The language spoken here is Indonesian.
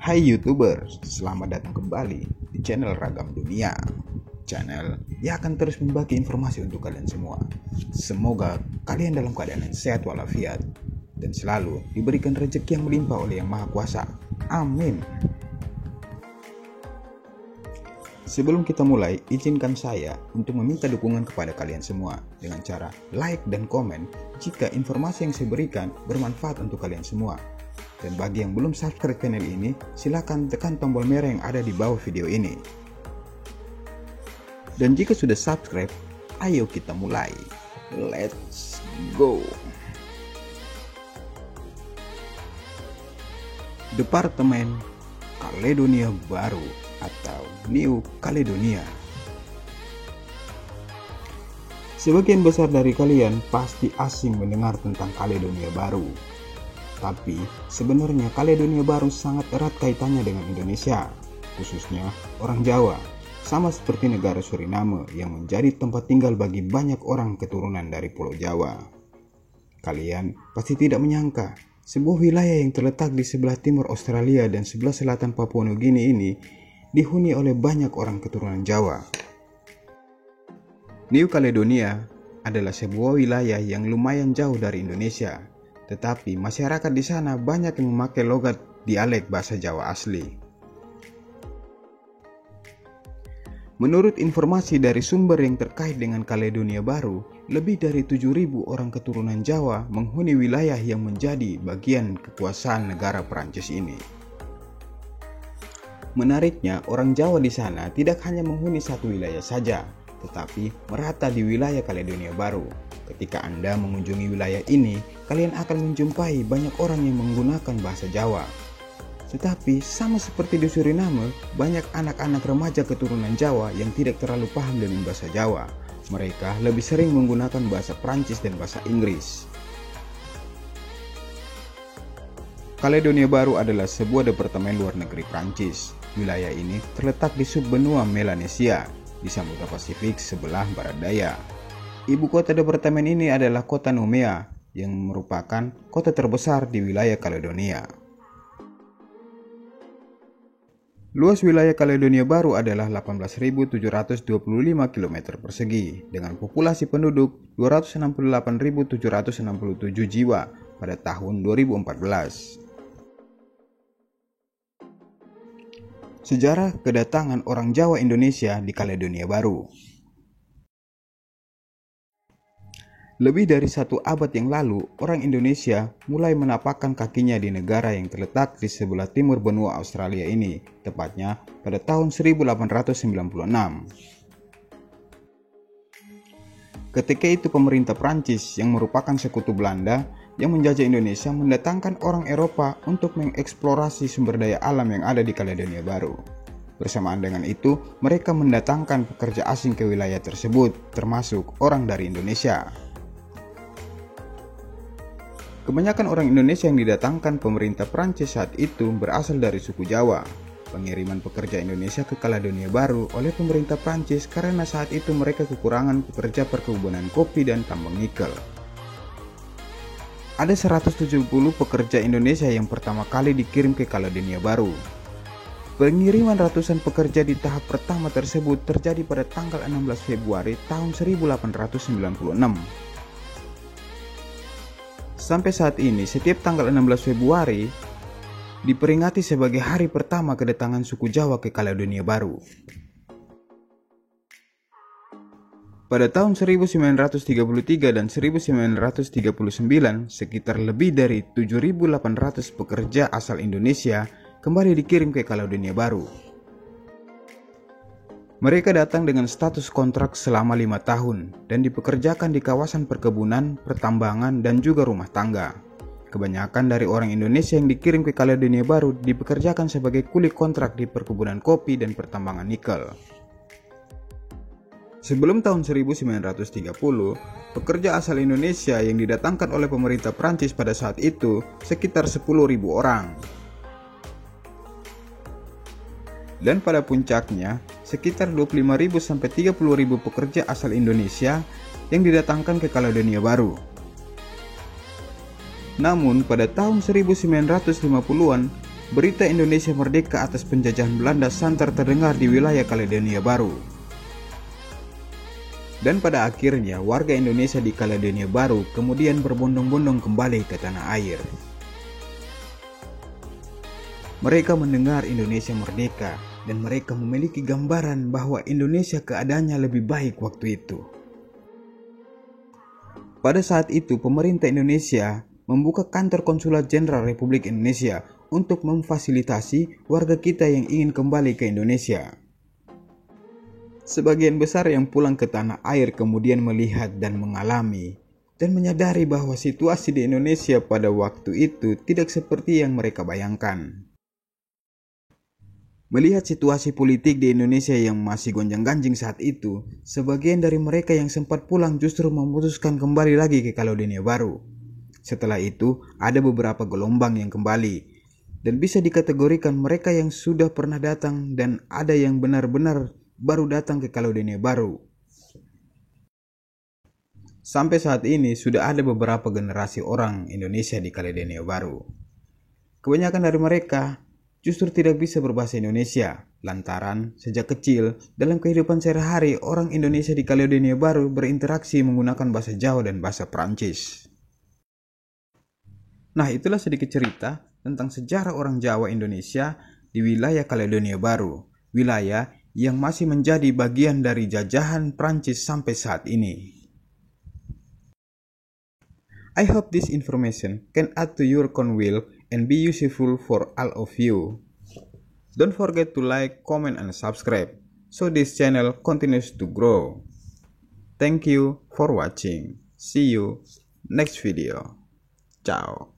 Hai YouTubers, selamat datang kembali di channel Ragam Dunia. Channel yang akan terus membagi informasi untuk kalian semua. Semoga kalian dalam keadaan yang sehat walafiat dan selalu diberikan rezeki yang melimpah oleh Yang Maha Kuasa. Amin. Sebelum kita mulai, izinkan saya untuk meminta dukungan kepada kalian semua dengan cara like dan komen jika informasi yang saya berikan bermanfaat untuk kalian semua. Dan bagi yang belum subscribe channel ini, silakan tekan tombol merah yang ada di bawah video ini. Dan jika sudah subscribe, ayo kita mulai. Let's go. Departemen Kaledonia Baru atau New Caledonia. Sebagian besar dari kalian pasti asing mendengar tentang Kaledonia Baru. Tapi sebenarnya Kaledonia Baru sangat erat kaitannya dengan Indonesia, khususnya orang Jawa, sama seperti negara Suriname yang menjadi tempat tinggal bagi banyak orang keturunan dari Pulau Jawa. Kalian pasti tidak menyangka sebuah wilayah yang terletak di sebelah timur Australia dan sebelah selatan Papua Nugini ini dihuni oleh banyak orang keturunan Jawa. New Caledonia adalah sebuah wilayah yang lumayan jauh dari Indonesia, tetapi masyarakat di sana banyak yang memakai logat dialek bahasa Jawa asli. Menurut informasi dari sumber yang terkait dengan Kaledonia Baru, lebih dari 7.000 orang keturunan Jawa menghuni wilayah yang menjadi bagian kekuasaan negara Perancis ini. Menariknya, orang Jawa di sana tidak hanya menghuni satu wilayah saja, tetapi merata di wilayah Kaledonia Baru. Ketika Anda mengunjungi wilayah ini, kalian akan menjumpai banyak orang yang menggunakan bahasa Jawa. Tetapi sama seperti di Suriname, banyak anak-anak remaja keturunan Jawa yang tidak terlalu paham dengan bahasa Jawa. Mereka lebih sering menggunakan bahasa Prancis dan bahasa Inggris. Kaledonia Baru adalah sebuah departemen luar negeri Prancis. Wilayah ini terletak di subbenua Melanesia, di Samudra Pasifik sebelah barat daya. Ibu kota departemen ini adalah kota Nouméa, yang merupakan kota terbesar di wilayah Kaledonia. Luas wilayah Kaledonia Baru adalah 18.725 km persegi, dengan populasi penduduk 268.767 jiwa pada tahun 2014. Sejarah kedatangan orang Jawa Indonesia di Kaledonia Baru. Lebih dari 1 abad yang lalu, orang Indonesia mulai menapakkan kakinya di negara yang terletak di sebelah timur benua Australia ini, tepatnya pada tahun 1896. Ketika itu pemerintah Prancis yang merupakan sekutu Belanda yang menjajah Indonesia mendatangkan orang Eropa untuk mengeksplorasi sumber daya alam yang ada di Kaledonia Baru. Bersamaan dengan itu, mereka mendatangkan pekerja asing ke wilayah tersebut, termasuk orang dari Indonesia. Kebanyakan orang Indonesia yang didatangkan pemerintah Prancis saat itu berasal dari suku Jawa. Pengiriman pekerja Indonesia ke Kaledonia Baru oleh pemerintah Prancis karena saat itu mereka kekurangan pekerja perkebunan kopi dan tambang nikel. Ada 170 pekerja Indonesia yang pertama kali dikirim ke Kaledonia Baru. Pengiriman ratusan pekerja di tahap pertama tersebut terjadi pada tanggal 16 Februari tahun 1896. Sampai saat ini, setiap tanggal 16 Februari diperingati sebagai hari pertama kedatangan suku Jawa ke Kaledonia Baru. Pada tahun 1933 dan 1939, sekitar lebih dari 7.800 pekerja asal Indonesia kembali dikirim ke Kaledonia Baru. Mereka datang dengan status kontrak selama 5 tahun dan dipekerjakan di kawasan perkebunan, pertambangan, dan juga rumah tangga. Kebanyakan dari orang Indonesia yang dikirim ke Kaledonia Baru dipekerjakan sebagai kuli kontrak di perkebunan kopi dan pertambangan nikel. Sebelum tahun 1930, pekerja asal Indonesia yang didatangkan oleh pemerintah Prancis pada saat itu sekitar 10.000 orang. Dan pada puncaknya, sekitar 25.000 sampai 30.000 pekerja asal Indonesia yang didatangkan ke Kaledonia Baru. Namun pada tahun 1950-an, berita Indonesia merdeka atas penjajahan Belanda santer terdengar di wilayah Kaledonia Baru. Dan pada akhirnya warga Indonesia di Kaledonia Baru kemudian berbondong-bondong kembali ke tanah air. Mereka mendengar Indonesia merdeka dan mereka memiliki gambaran bahwa Indonesia keadaannya lebih baik waktu itu. Pada saat itu pemerintah Indonesia membuka kantor konsulat jenderal Republik Indonesia untuk memfasilitasi warga kita yang ingin kembali ke Indonesia. Sebagian besar yang pulang ke tanah air kemudian melihat dan mengalami dan menyadari bahwa situasi di Indonesia pada waktu itu tidak seperti yang mereka bayangkan. Melihat situasi politik di Indonesia yang masih gonjang-ganjing saat itu, sebagian dari mereka yang sempat pulang justru memutuskan kembali lagi ke Kaledonia Baru. Setelah itu, ada beberapa gelombang yang kembali, dan bisa dikategorikan mereka yang sudah pernah datang dan ada yang benar-benar baru datang ke Kaledonia Baru. Sampai saat ini sudah ada beberapa generasi orang Indonesia di Kaledonia Baru. Kebanyakan dari mereka justru tidak bisa berbahasa Indonesia, lantaran sejak kecil dalam kehidupan sehari-hari orang Indonesia di Kaledonia Baru berinteraksi menggunakan bahasa Jawa dan bahasa Prancis. Nah, itulah sedikit cerita tentang sejarah orang Jawa Indonesia di wilayah Kaledonia Baru, wilayah yang masih menjadi bagian dari jajahan Prancis sampai saat ini. I hope this information can add to your conville and be useful for all of you. Don't forget to like, comment, and subscribe so this channel continues to grow. Thank you for watching. See you next video. Ciao.